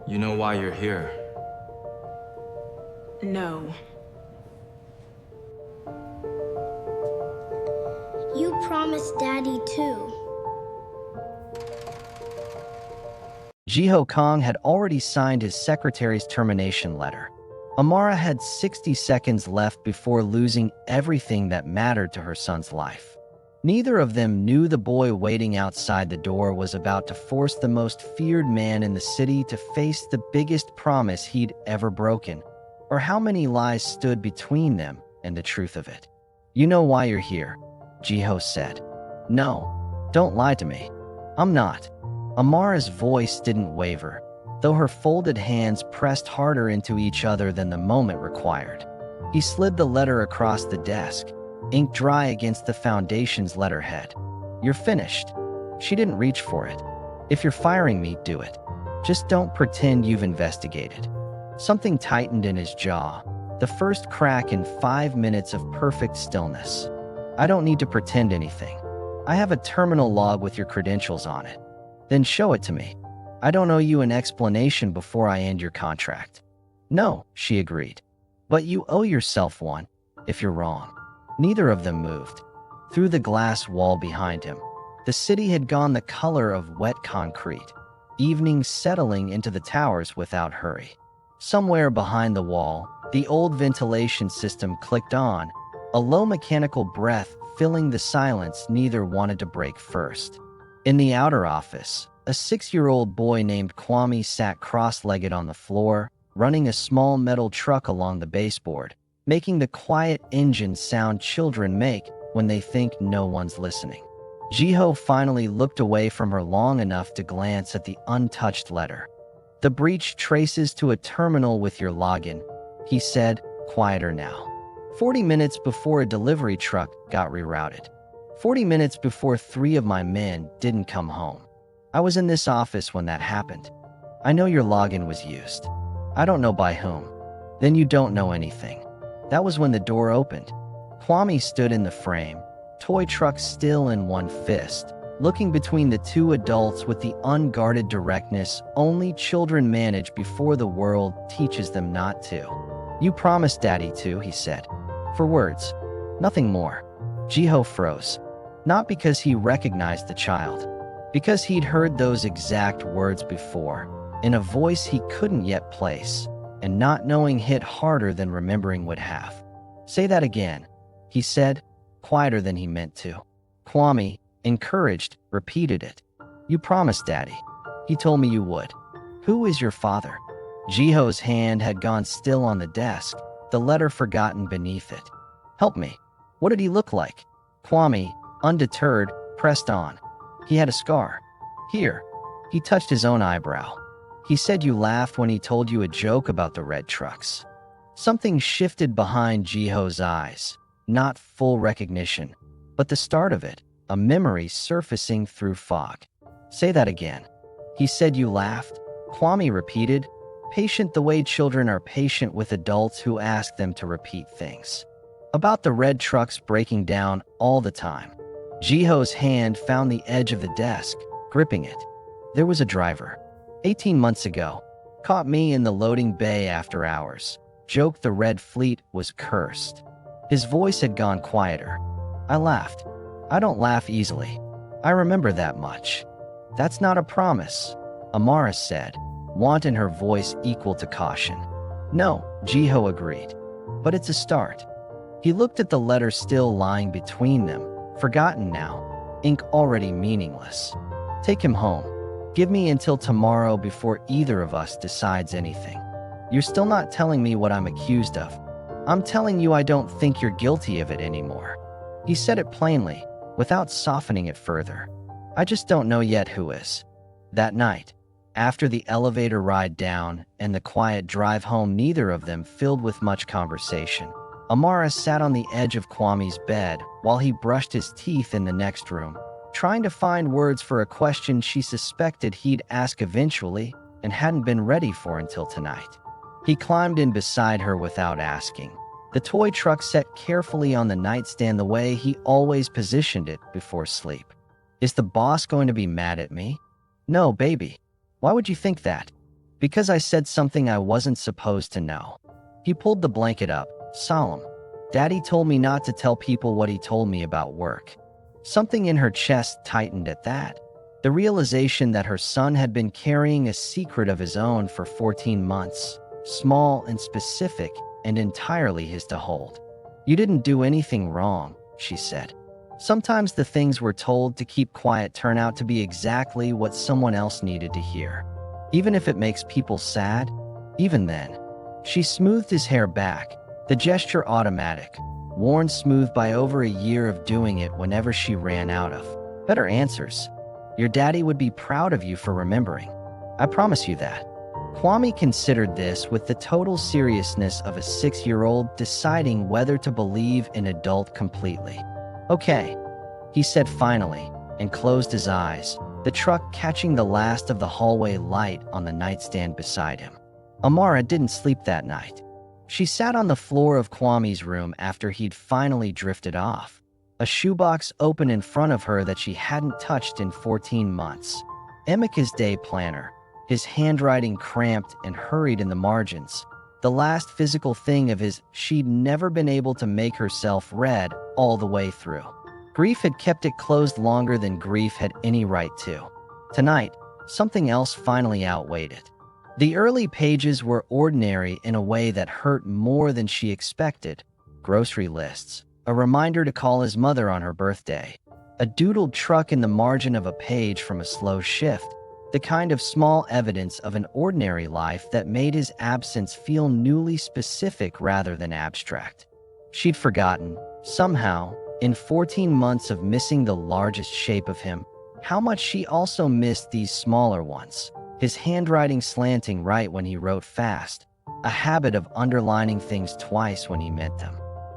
You know why you're here. No. You promised Daddy too. Jiho Kong had already signed his secretary's termination letter. Amara had 60 seconds left before losing everything that mattered to her son's life. Neither of them knew the boy waiting outside the door was about to force the most feared man in the city to face the biggest promise he'd ever broken, or how many lies stood between them and the truth of it. You know why you're here, Jiho said. No, don't lie to me. I'm not. Amara's voice didn't waver, though her folded hands pressed harder into each other than the moment required. He slid the letter across the desk, ink dry against the foundation's letterhead. You're finished. She didn't reach for it. If you're firing me, do it. Just don't pretend you've investigated. Something tightened in his jaw, the first crack in 5 minutes of perfect stillness. I don't need to pretend anything. I have a terminal log with your credentials on it. Then show it to me. I don't owe you an explanation before I end your contract. No, she agreed. But you owe yourself one, if you're wrong. Neither of them moved. Through the glass wall behind him, the city had gone the color of wet concrete, evening settling into the towers without hurry. Somewhere behind the wall, the old ventilation system clicked on, a low mechanical breath filling the silence neither wanted to break first. In the outer office, a 6-year-old boy named Kwame sat cross-legged on the floor, running a small metal truck along the baseboard, making the quiet engine sound children make when they think no one's listening. Jiho finally looked away from her long enough to glance at the untouched letter. The breach traces to a terminal with your login, he said, quieter now. 40 minutes before a delivery truck got rerouted. 40 minutes before 3 of my men didn't come home. I was in this office when that happened. I know your login was used. I don't know by whom. Then you don't know anything. That was when the door opened. Kwame stood in the frame, toy truck still in one fist, looking between the two adults with the unguarded directness only children manage before the world teaches them not to. You promised Daddy to, he said. For words, nothing more. Jiho froze. Not because he recognized the child, because he'd heard those exact words before, in a voice he couldn't yet place, and not knowing hit harder than remembering would have. Say that again, he said, quieter than he meant to. Kwame, encouraged, repeated it. You promised, Daddy. He told me you would. Who is your father? Jiho's hand had gone still on the desk, the letter forgotten beneath it. Help me. What did he look like? Kwame, undeterred, pressed on. He had a scar. Here. He touched his own eyebrow. He said you laughed when he told you a joke about the red trucks. Something shifted behind Jiho's eyes. Not full recognition, but the start of it, a memory surfacing through fog. Say that again. He said you laughed. Kwame repeated, patient the way children are patient with adults who ask them to repeat things. About the red trucks breaking down all the time. Jiho's hand found the edge of the desk, gripping it. There was a driver. 18 months ago. Caught me in the loading bay after hours. Joked the red fleet was cursed. His voice had gone quieter. I laughed. I don't laugh easily. I remember that much. That's not a promise, Amara said, want in her voice equal to caution. No, Jiho agreed. But it's a start. He looked at the letter still lying between them, forgotten now, ink already meaningless. Take him home. Give me until tomorrow before either of us decides anything. You're still not telling me what I'm accused of. I'm telling you I don't think you're guilty of it anymore. He said it plainly, without softening it further. I just don't know yet who is. That night, after the elevator ride down and the quiet drive home, neither of them filled with much conversation. Amara sat on the edge of Kwame's bed while he brushed his teeth in the next room, trying to find words for a question she suspected he'd ask eventually and hadn't been ready for until tonight. He climbed in beside her without asking, The toy truck set carefully on the nightstand the way he always positioned it before sleep. Is the boss going to be mad at me? No, baby. Why would you think that? Because I said something I wasn't supposed to know. He pulled the blanket up, solemn. Daddy told me not to tell people what he told me about work. Something in her chest tightened at that. The realization that her son had been carrying a secret of his own for 14 months, small and specific and entirely his to hold. You didn't do anything wrong, she said. Sometimes the things we're told to keep quiet turn out to be exactly what someone else needed to hear. Even if it makes people sad, even then. She smoothed his hair back, the gesture automatic, worn smooth by over a year of doing it whenever she ran out of better answers. Your daddy would be proud of you for remembering. I promise you that. Kwame considered this with the total seriousness of a 6-year-old deciding whether to believe an adult completely. Okay, he said finally, and closed his eyes, the truck catching the last of the hallway light on the nightstand beside him. Amara didn't sleep that night. She sat on the floor of Kwame's room after he'd finally drifted off, a shoebox open in front of her that she hadn't touched in 14 months. Emeka's day planner, his handwriting cramped and hurried in the margins, the last physical thing of his she'd never been able to make herself read all the way through. Grief had kept it closed longer than grief had any right to. Tonight, something else finally outweighed it. The early pages were ordinary in a way that hurt more than she expected. Grocery lists, a reminder to call his mother on her birthday, a doodled truck in the margin of a page from a slow shift, the kind of small evidence of an ordinary life that made his absence feel newly specific rather than abstract. She'd forgotten, somehow, in 14 months of missing the largest shape of him, how much she also missed these smaller ones, his handwriting slanting right when he wrote fast, a habit of underlining things twice when he meant them.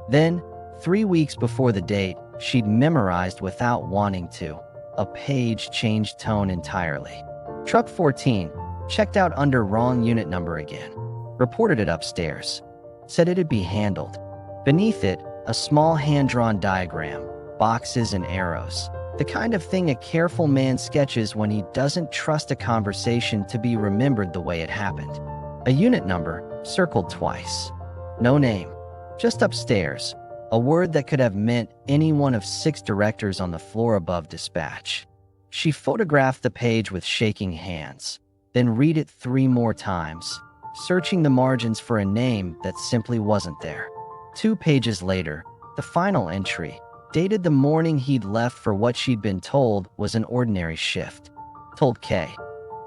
Then, 3 weeks before the date, she'd memorized without wanting to. A page changed tone entirely. Truck 14, checked out under wrong unit number again. Reported it upstairs. Said it'd be handled. Beneath it, a small hand-drawn diagram, boxes and arrows. The kind of thing a careful man sketches when he doesn't trust a conversation to be remembered the way it happened. A unit number, circled twice. No name. Just upstairs. A word that could have meant any one of 6 directors on the floor above dispatch. She photographed the page with shaking hands, then read it 3 more times, searching the margins for a name that simply wasn't there. 2 pages later, the final entry, dated the morning he'd left for what she'd been told was an ordinary shift. Told Kay,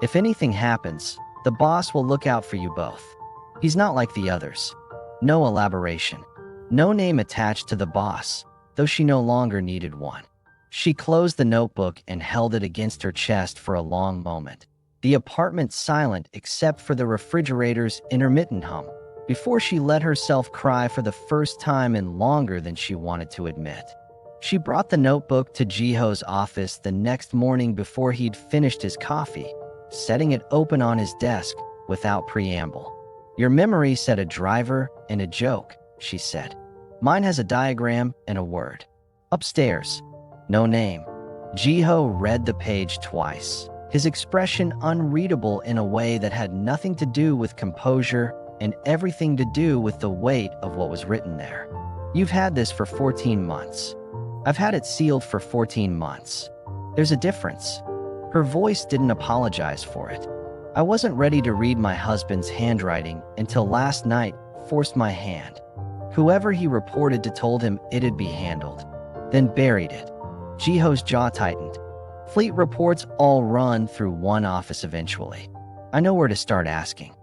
if anything happens, the boss will look out for you both. He's not like the others. No elaboration. No name attached to the boss, though she no longer needed one. She closed the notebook and held it against her chest for a long moment. The apartment silent except for the refrigerator's intermittent hum, before she let herself cry for the first time in longer than she wanted to admit. She brought the notebook to Jiho's office the next morning before he'd finished his coffee, setting it open on his desk without preamble. Your memory said a driver and a joke, she said. Mine has a diagram and a word. Upstairs. No name. Jiho read the page twice, his expression unreadable in a way that had nothing to do with composure and everything to do with the weight of what was written there. You've had this for 14 months. I've had it sealed for 14 months. There's a difference. Her voice didn't apologize for it. I wasn't ready to read my husband's handwriting until last night forced my hand. Whoever he reported to told him it'd be handled, then buried it. Jiho's jaw tightened. Fleet reports all run through one office eventually. I know where to start asking.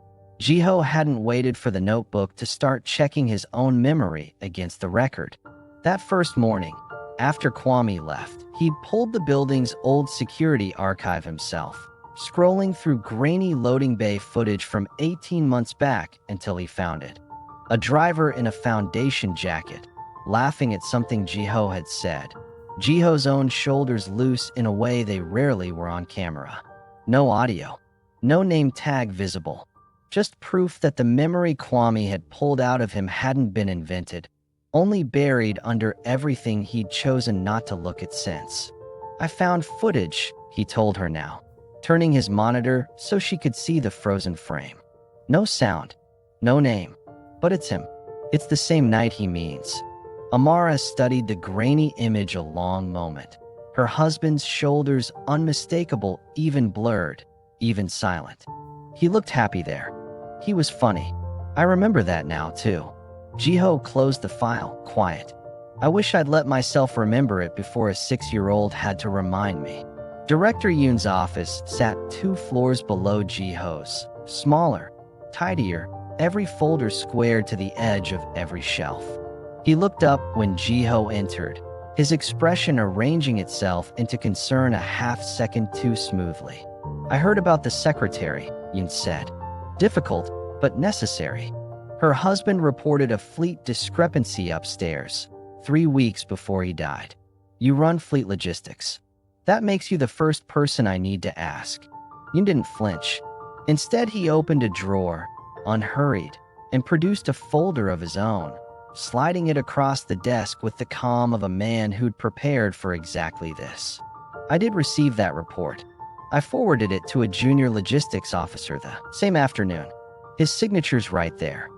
Jiho hadn't waited for the notebook to start checking his own memory against the record. That first morning, after Kwame left, he'd pulled the building's old security archive himself, scrolling through grainy loading bay footage from 18 months back until he found it. A driver in a foundation jacket, laughing at something Jiho had said. Jiho's own shoulders loose in a way they rarely were on camera. No audio. No name tag visible. Just proof that the memory Kwame had pulled out of him hadn't been invented, only buried under everything he'd chosen not to look at since. I found footage, he told her now, turning his monitor so she could see the frozen frame. No sound, no name, but it's him. It's the same night he means. Amara studied the grainy image a long moment. Her husband's shoulders unmistakable, even blurred, even silent. He looked happy there. He was funny. I remember that now, too. Jiho closed the file, quiet. I wish I'd let myself remember it before a 6-year-old had to remind me. Director Yoon's office sat 2 floors below Jiho's. Smaller, tidier, every folder squared to the edge of every shelf. He looked up when Jiho entered, his expression arranging itself into concern a half-second too smoothly. I heard about the secretary, Yoon said. Difficult, but necessary. Her husband reported a fleet discrepancy upstairs, 3 weeks before he died. You run fleet logistics. That makes you the first person I need to ask. Yoon didn't flinch. Instead, he opened a drawer, unhurried, and produced a folder of his own, sliding it across the desk with the calm of a man who'd prepared for exactly this. I did receive that report. I forwarded it to a junior logistics officer the same afternoon. His signature's right there.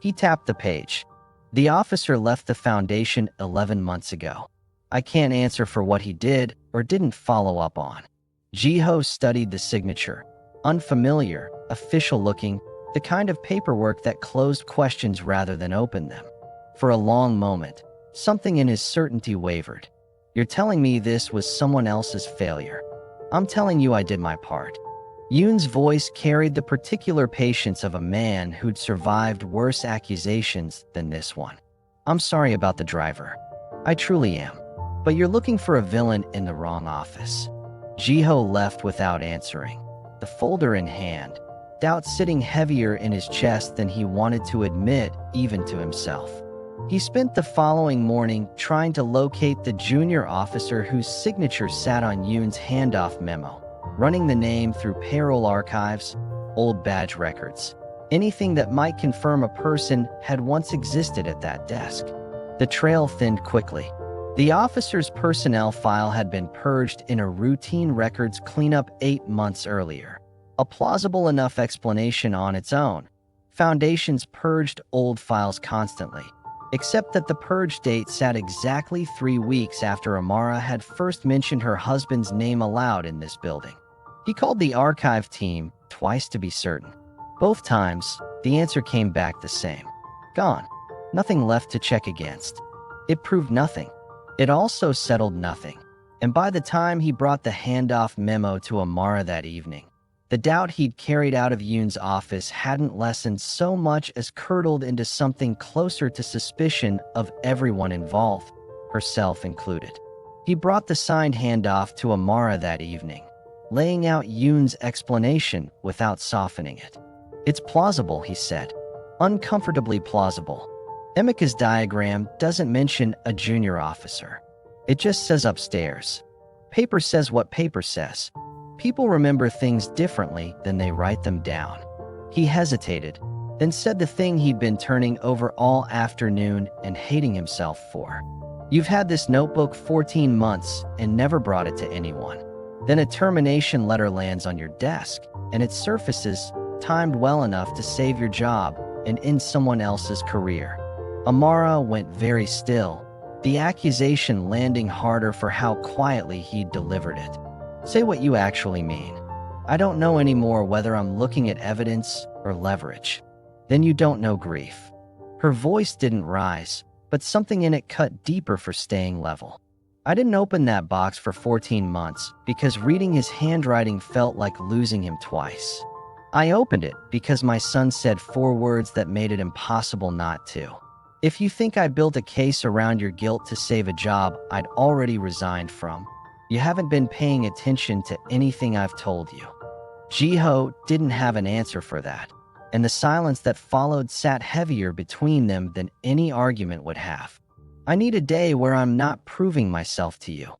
He tapped the page. The officer left the Foundation 11 months ago. I can't answer for what he did or didn't follow up on. Jiho studied the signature. Unfamiliar, official-looking, the kind of paperwork that closed questions rather than opened them. For a long moment, something in his certainty wavered. You're telling me this was someone else's failure. I'm telling you I did my part. Yoon's voice carried the particular patience of a man who'd survived worse accusations than this one. I'm sorry about the driver. I truly am. But you're looking for a villain in the wrong office. Jiho left without answering, the folder in hand, doubt sitting heavier in his chest than he wanted to admit even to himself. He spent the following morning trying to locate the junior officer whose signature sat on Yoon's handoff memo, running the name through payroll archives, old badge records, anything that might confirm a person had once existed at that desk. The trail thinned quickly. The officer's personnel file had been purged in a routine records cleanup 8 months earlier. A plausible enough explanation on its own. Foundations purged old files constantly, except that the purge date sat exactly 3 weeks after Amara had first mentioned her husband's name aloud in this building. He called the archive team twice to be certain. Both times, the answer came back the same. Gone. Nothing left to check against. It proved nothing. It also settled nothing. And by the time he brought the handoff memo to Amara that evening, the doubt he'd carried out of Yoon's office hadn't lessened so much as curdled into something closer to suspicion of everyone involved, herself included. He brought the signed handoff to Amara that evening, laying out Yoon's explanation without softening it. It's plausible, he said. Uncomfortably plausible. Emika's diagram doesn't mention a junior officer. It just says upstairs. Paper says what paper says. People remember things differently than they write them down. He hesitated, then said the thing he'd been turning over all afternoon and hating himself for. You've had this notebook 14 months and never brought it to anyone. Then a termination letter lands on your desk, and it surfaces, timed well enough to save your job and end someone else's career. Amara went very still, the accusation landing harder for how quietly he'd delivered it. Say what you actually mean. I don't know anymore whether I'm looking at evidence or leverage. Then you don't know grief. Her voice didn't rise, but something in it cut deeper for staying level. I didn't open that box for 14 months because reading his handwriting felt like losing him twice. I opened it because my son said 4 words that made it impossible not to. If you think I built a case around your guilt to save a job I'd already resigned from, you haven't been paying attention to anything I've told you. Jiho didn't have an answer for that, and the silence that followed sat heavier between them than any argument would have. I need a day where I'm not proving myself to you,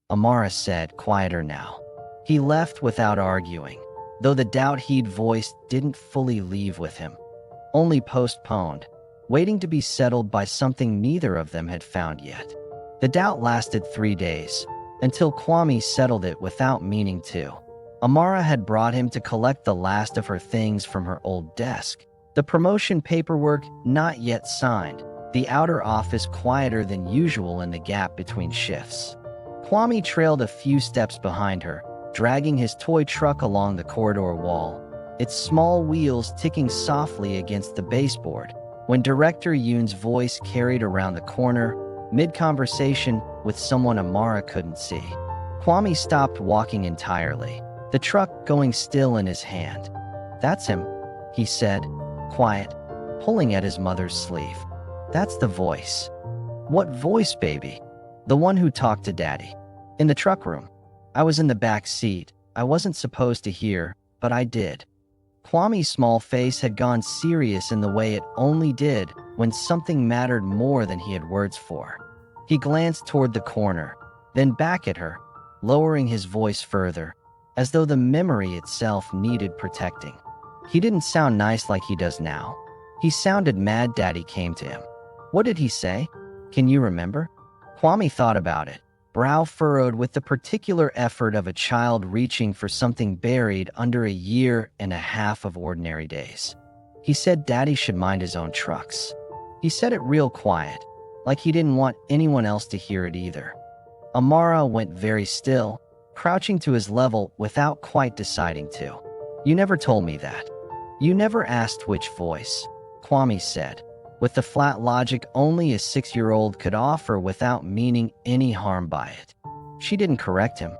Amara said, quieter now. He left without arguing. though the doubt he'd voiced didn't fully leave with him, only postponed, waiting to be settled by something neither of them had found yet. The doubt lasted 3 days, until Kwame settled it without meaning to. Amara had brought him to collect the last of her things from her old desk. The promotion paperwork not yet signed, the outer office quieter than usual in the gap between shifts. Kwame trailed a few steps behind her, dragging his toy truck along the corridor wall, its small wheels ticking softly against the baseboard, when Director Yoon's voice carried around the corner, mid-conversation with someone Amara couldn't see. Kwame stopped walking entirely, the truck going still in his hand. "That's him," he said, quiet, pulling at his mother's sleeve. "That's the voice." "What voice, baby?" "The one who talked to Daddy. In the truck room. I was in the back seat. I wasn't supposed to hear, but I did." Kwame's small face had gone serious in the way it only did when something mattered more than he had words for. He glanced toward the corner, then back at her, lowering his voice further, as though the memory itself needed protecting. He didn't sound nice like he does now. He sounded mad Daddy came to him. "What did he say? Can you remember?" Kwame thought about it, brow furrowed with the particular effort of a child reaching for something buried under 1.5 years of ordinary days. "He said Daddy should mind his own trucks." He said it real quiet, like he didn't want anyone else to hear it either. Amara went very still, crouching to his level without quite deciding to. "You never told me that." "You never asked which voice," Kwame said, with the flat logic only a 6-year-old could offer without meaning any harm by it. She didn't correct him.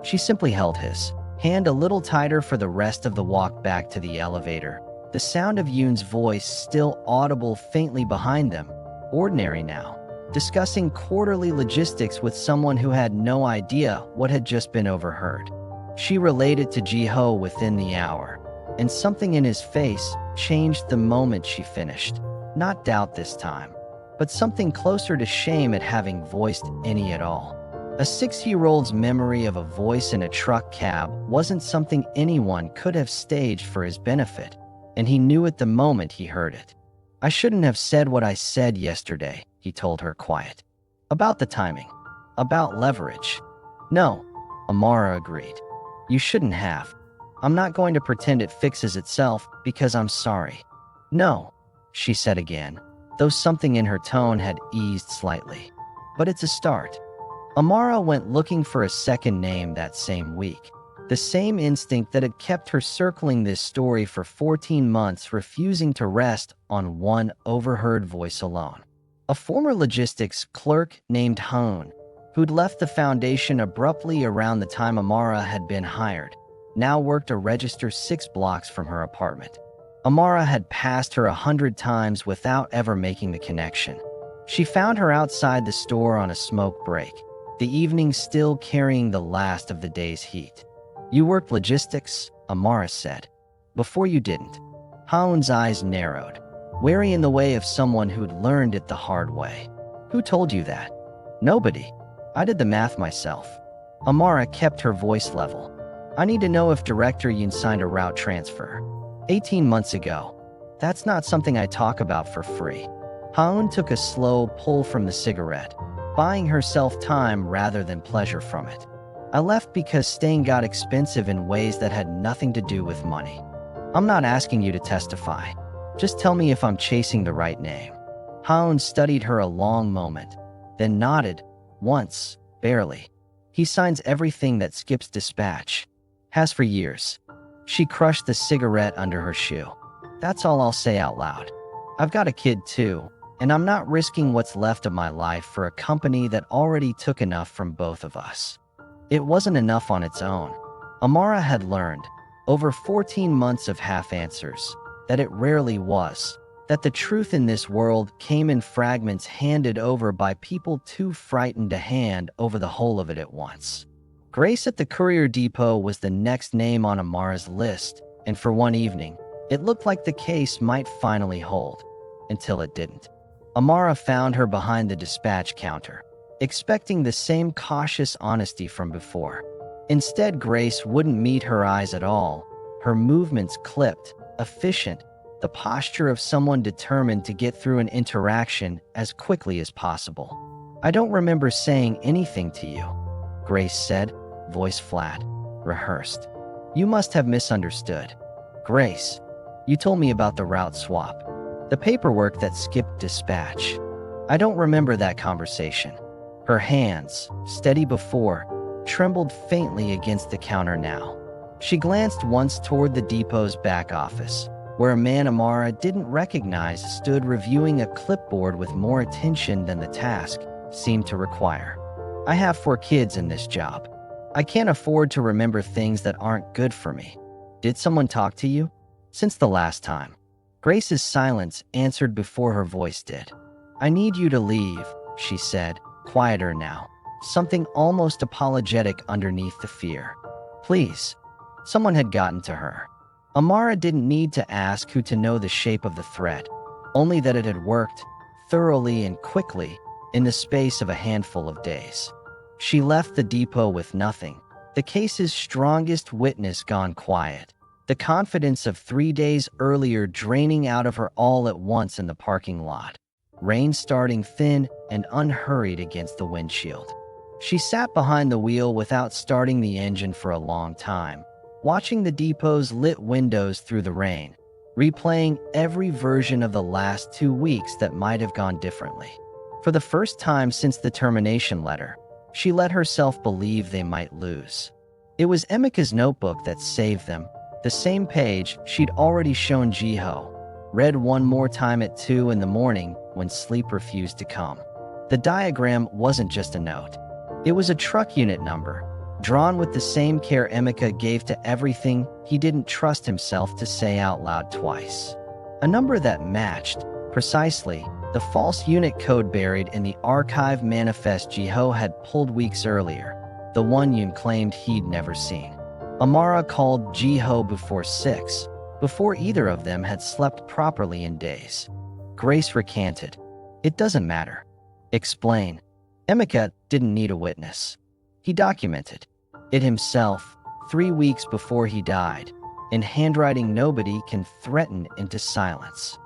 She simply held his hand a little tighter for the rest of the walk back to the elevator, the sound of Yoon's voice still audible faintly behind them, ordinary now, discussing quarterly logistics with someone who had no idea what had just been overheard. She related to Ji-ho within the hour, and something in his face changed the moment she finished. Not doubt this time, but something closer to shame at having voiced any at all. A 6-year-old's memory of a voice in a truck cab wasn't something anyone could have staged for his benefit, and he knew it the moment he heard it. "I shouldn't have said what I said yesterday," he told her quiet. "About the timing. About leverage." "No," Amara agreed. "You shouldn't have. I'm not going to pretend it fixes itself because I'm sorry." "No," she said again, though something in her tone had eased slightly. "But it's a start." Amara went looking for a second name that same week. The same instinct that had kept her circling this story for 14 months, refusing to rest on one overheard voice alone. A former logistics clerk named Hoon, who'd left the foundation abruptly around the time Amara had been hired, now worked a register 6 blocks from her apartment. Amara had passed her 100 times without ever making the connection. She found her outside the store on a smoke break, the evening still carrying the last of the day's heat. "You worked logistics," Amara said. "Before you didn't." Hoon's eyes narrowed, wary in the way of someone who'd learned it the hard way. "Who told you that?" "Nobody. I did the math myself." Amara kept her voice level. "I need to know if Director Yoon signed a route transfer. 18 months ago. That's not something I talk about for free." Hoon took a slow pull from the cigarette, buying herself time rather than pleasure from it. "I left because staying got expensive in ways that had nothing to do with money." "I'm not asking you to testify. Just tell me if I'm chasing the right name." Hoon studied her a long moment, then nodded, once, barely. "He signs everything that skips dispatch. Has for years." She crushed the cigarette under her shoe. "That's all I'll say out loud. I've got a kid too, and I'm not risking what's left of my life for a company that already took enough from both of us." It wasn't enough on its own. Amara had learned, over 14 months of half-answers, that it rarely was, that the truth in this world came in fragments handed over by people too frightened to hand over the whole of it at once. Grace at the courier depot was the next name on Amara's list, and for one evening, it looked like the case might finally hold, until it didn't. Amara found her behind the dispatch counter, expecting the same cautious honesty from before. Instead, Grace wouldn't meet her eyes at all, her movements clipped, efficient, the posture of someone determined to get through an interaction as quickly as possible. "I don't remember saying anything to you," Grace said, voice flat, rehearsed. "You must have misunderstood." "Grace, you told me about the route swap, the paperwork that skipped dispatch. I don't remember that conversation." Her hands, steady before, trembled faintly against the counter now. She glanced once toward the depot's back office, where a man Amara didn't recognize stood reviewing a clipboard with more attention than the task seemed to require. "I have 4 kids in this job. I can't afford to remember things that aren't good for me. Did someone talk to you? Since the last time?" Grace's silence answered before her voice did. "I need you to leave," she said, quieter now, something almost apologetic underneath the fear. "Please." Someone had gotten to her. Amara didn't need to ask who to know the shape of the threat, only that it had worked, thoroughly and quickly, in the space of a handful of days. She left the depot with nothing, the case's strongest witness gone quiet, the confidence of 3 days earlier draining out of her all at once in the parking lot, rain starting thin and unhurried against the windshield. She sat behind the wheel without starting the engine for a long time, watching the depot's lit windows through the rain, replaying every version of the last 2 weeks that might have gone differently. For the first time since the termination letter, she let herself believe they might lose. It was Emika's notebook that saved them, the same page she'd already shown Jiho, read one more time at 2 in the morning when sleep refused to come. The diagram wasn't just a note. It was a truck unit number, drawn with the same care Emika gave to everything he didn't trust himself to say out loud twice. A number that matched, precisely, the false unit code buried in the archive manifest Jiho had pulled weeks earlier, the one Yoon claimed he'd never seen. Amara called Jiho before 6, before either of them had slept properly in days. Grace recanted. "It doesn't matter. Explain." Emika didn't need a witness. He documented it himself 3 weeks before he died, in handwriting nobody can threaten into silence.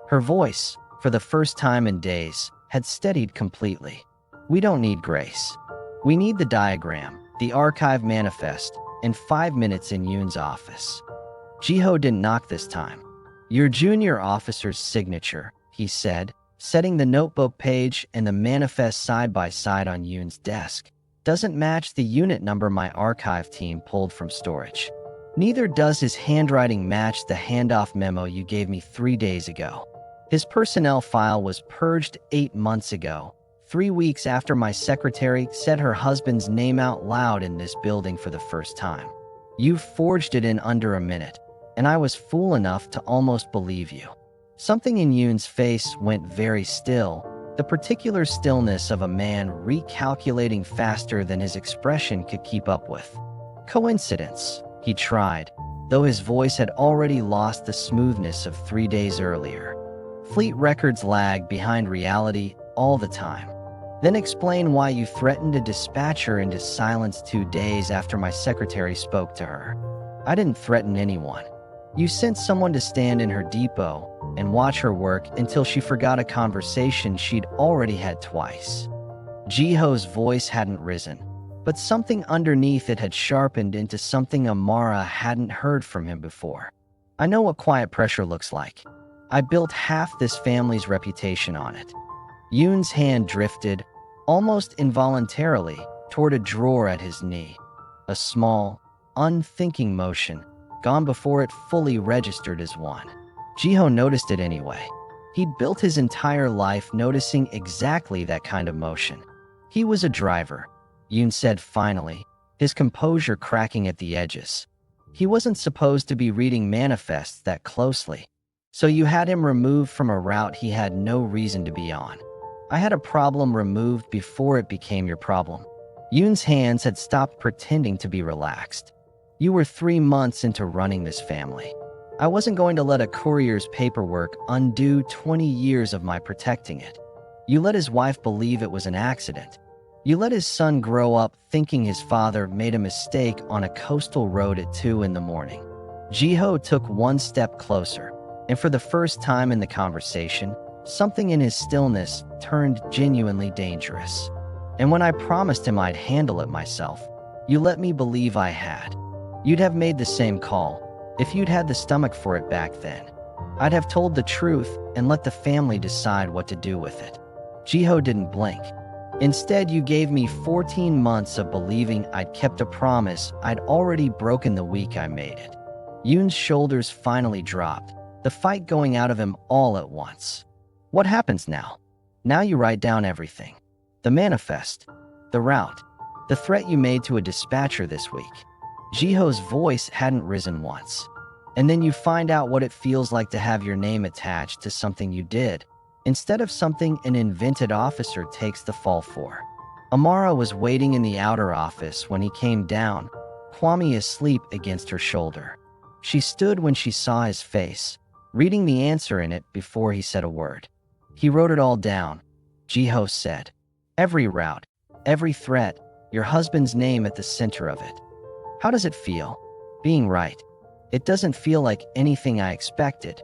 Her voice, for the first time in days, had steadied completely. "We don't need Grace. We need the diagram, the archive manifest, in 5 minutes in Yoon's office." Jiho didn't knock this time. "Your junior officer's signature," he said, setting the notebook page and the manifest side by side on Yoon's desk, "doesn't match the unit number my archive team pulled from storage. Neither does his handwriting match the handoff memo you gave me 3 days ago. His personnel file was purged 8 months ago, 3 weeks after my secretary said her husband's name out loud in this building for the first time. You forged it in under a minute, and I was fool enough to almost believe you." Something in Yoon's face went very still, the particular stillness of a man recalculating faster than his expression could keep up with. "Coincidence," he tried, though his voice had already lost the smoothness of 3 days earlier. "Fleet records lag behind reality all the time." "Then explain why you threatened to dispatch her into silence 2 days after my secretary spoke to her." "I didn't threaten anyone. You sent someone to stand in her depot and watch her work until she forgot a conversation she'd already had twice." Jiho's voice hadn't risen, but something underneath it had sharpened into something Amara hadn't heard from him before. "I know what quiet pressure looks like. I built half this family's reputation on it." Yoon's hand drifted, almost involuntarily, toward a drawer at his knee. A small, unthinking motion, gone before it fully registered as one. Jiho noticed it anyway. He'd built his entire life noticing exactly that kind of motion. He was a driver, Yoon said finally, his composure cracking at the edges. He wasn't supposed to be reading manifests that closely, so you had him removed from a route he had no reason to be on. "I had a problem removed before it became your problem." Yoon's hands had stopped pretending to be relaxed. "You were 3 months into running this family. I wasn't going to let a courier's paperwork undo 20 years of my protecting it. You let his wife believe it was an accident. You let his son grow up thinking his father made a mistake on a coastal road at 2 in the morning. Jiho took one step closer, and for the first time in the conversation, something in his stillness turned genuinely dangerous. And when I promised him I'd handle it myself, you let me believe I had. You'd have made the same call if you'd had the stomach for it back then. I'd have told the truth and let the family decide what to do with it. Jiho didn't blink. Instead, you gave me 14 months of believing I'd kept a promise I'd already broken the week I made it. Yoon's shoulders finally dropped, the fight going out of him all at once. What happens now? Now you write down everything. The manifest, the route, the threat you made to a dispatcher this week. Jiho's voice hadn't risen once. And then you find out what it feels like to have your name attached to something you did, instead of something an invented officer takes the fall for. Amara was waiting in the outer office when he came down, Kwame asleep against her shoulder. She stood when she saw his face, reading the answer in it before he said a word. He wrote it all down, Jiho said. Every route, every threat, your husband's name at the center of it. How does it feel? Being right. It doesn't feel like anything I expected.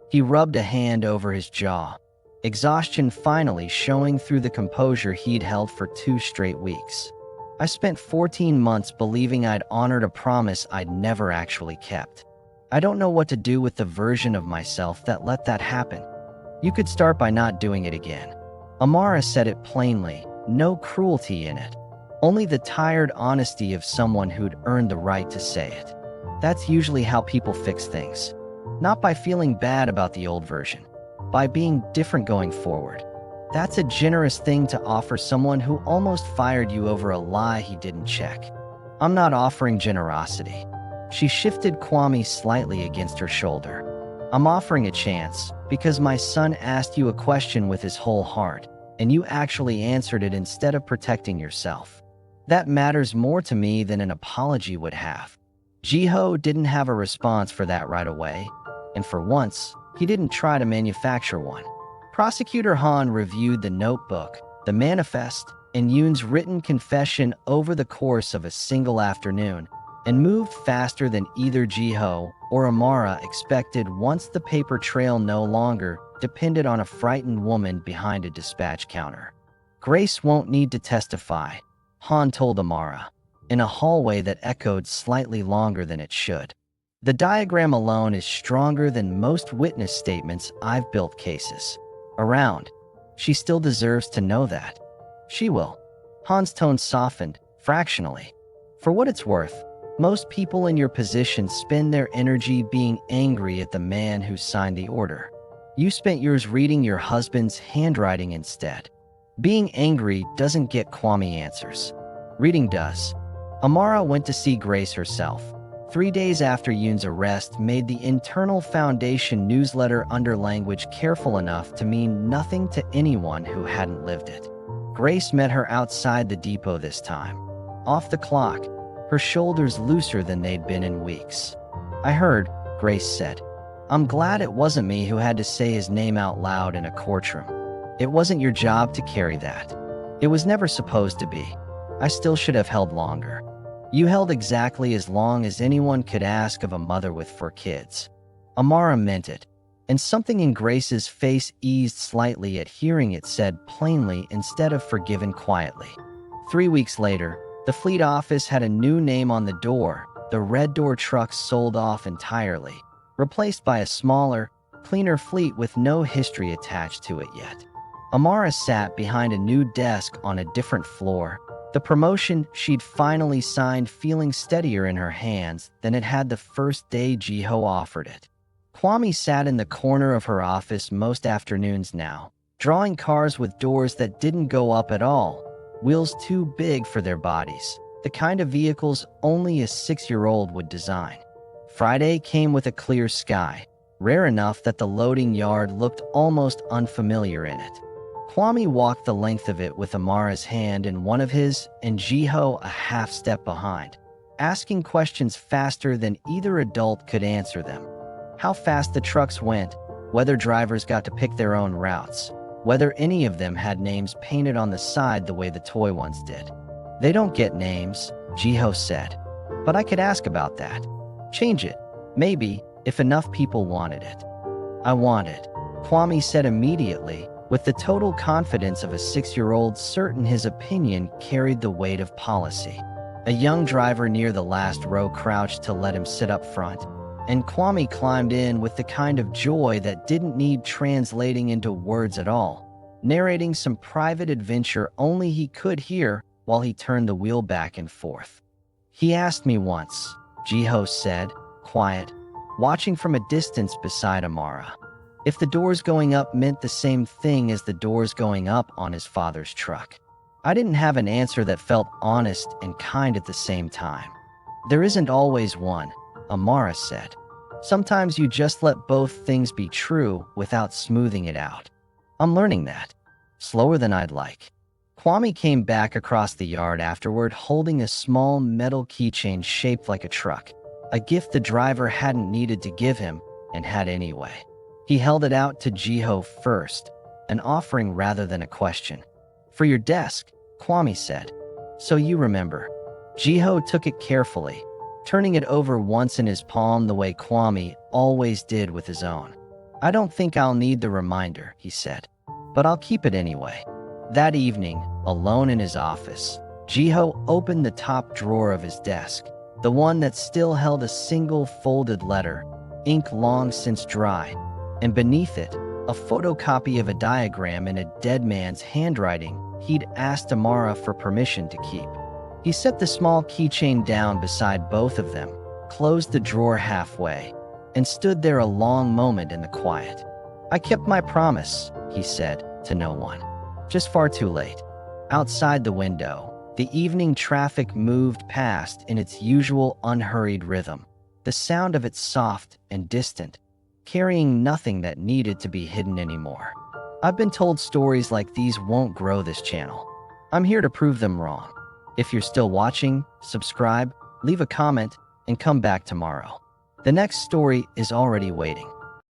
He rubbed a hand over his jaw, exhaustion finally showing through the composure he'd held for 2 straight weeks. I spent 14 months believing I'd honored a promise I'd never actually kept. I don't know what to do with the version of myself that let that happen. You could start by not doing it again. Amara said it plainly, no cruelty in it. Only the tired honesty of someone who'd earned the right to say it. That's usually how people fix things. Not by feeling bad about the old version, by being different going forward. That's a generous thing to offer someone who almost fired you over a lie he didn't check. I'm not offering generosity. She shifted Kwame slightly against her shoulder. I'm offering a chance because my son asked you a question with his whole heart, and you actually answered it instead of protecting yourself. That matters more to me than an apology would have. Jiho didn't have a response for that right away, and for once, he didn't try to manufacture one. Prosecutor Han reviewed the notebook, the manifest, and Yoon's written confession over the course of a single afternoon, and moved faster than either Jiho or Amara expected once the paper trail no longer depended on a frightened woman behind a dispatch counter. Grace won't need to testify, Han told Amara, in a hallway that echoed slightly longer than it should. The diagram alone is stronger than most witness statements I've built cases around. She still deserves to know that. She will. Han's tone softened, fractionally. For what it's worth, most people in your position spend their energy being angry at the man who signed the order. You spent yours reading your husband's handwriting instead. Being angry doesn't get Kwame answers. Reading does. Amara went to see Grace herself. 3 days after Yoon's arrest made the internal Foundation newsletter under language careful enough to mean nothing to anyone who hadn't lived it. Grace met her outside the depot this time. Off the clock, her shoulders looser than they'd been in weeks. I heard, Grace said. I'm glad it wasn't me who had to say his name out loud in a courtroom. It wasn't your job to carry that. It was never supposed to be. I still should have held longer. You held exactly as long as anyone could ask of a mother with 4 kids. Amara meant it, and something in Grace's face eased slightly at hearing it said plainly instead of forgiven quietly. 3 weeks later, the fleet office had a new name on the door. The red door trucks sold off entirely, replaced by a smaller, cleaner fleet with no history attached to it yet. Amara sat behind a new desk on a different floor, the promotion she'd finally signed feeling steadier in her hands than it had the first day Jiho offered it. Kwame sat in the corner of her office most afternoons now, drawing cars with doors that didn't go up at all, wheels too big for their bodies, the kind of vehicles only a 6-year-old would design. Friday came with a clear sky, rare enough that the loading yard looked almost unfamiliar in it. Kwame walked the length of it with Amara's hand in one of his and Jiho a half step behind, asking questions faster than either adult could answer them. How fast the trucks went, whether drivers got to pick their own routes, whether any of them had names painted on the side the way the toy ones did. They don't get names, Jiho said. But I could ask about that. Change it. Maybe, if enough people wanted it. I want it, Kwame said immediately, with the total confidence of a 6-year-old certain his opinion carried the weight of policy. A young driver near the last row crouched to let him sit up front, and Kwame climbed in with the kind of joy that didn't need translating into words at all, narrating some private adventure only he could hear while he turned the wheel back and forth. He asked me once, Jiho said, quiet, watching from a distance beside Amara, if the doors going up meant the same thing as the doors going up on his father's truck. I didn't have an answer that felt honest and kind at the same time. There isn't always one, Amara said. Sometimes you just let both things be true without smoothing it out. I'm learning that. Slower than I'd like. Kwame came back across the yard afterward holding a small metal keychain shaped like a truck, a gift the driver hadn't needed to give him and had anyway. He held it out to Jiho first, an offering rather than a question. For your desk, Kwame said. So you remember. Jiho took it carefully, turning it over once in his palm the way Kwame always did with his own. I don't think I'll need the reminder, he said, but I'll keep it anyway. That evening, alone in his office, Jiho opened the top drawer of his desk, the one that still held a single folded letter, ink long since dry, and beneath it, a photocopy of a diagram in a dead man's handwriting he'd asked Amara for permission to keep. He set the small keychain down beside both of them, closed the drawer halfway, and stood there a long moment in the quiet. I kept my promise, he said, to no one. Just far too late. Outside the window, the evening traffic moved past in its usual unhurried rhythm, the sound of it soft and distant, carrying nothing that needed to be hidden anymore. I've been told stories like these won't grow this channel. I'm here to prove them wrong. If you're still watching, subscribe, leave a comment, and come back tomorrow. The next story is already waiting.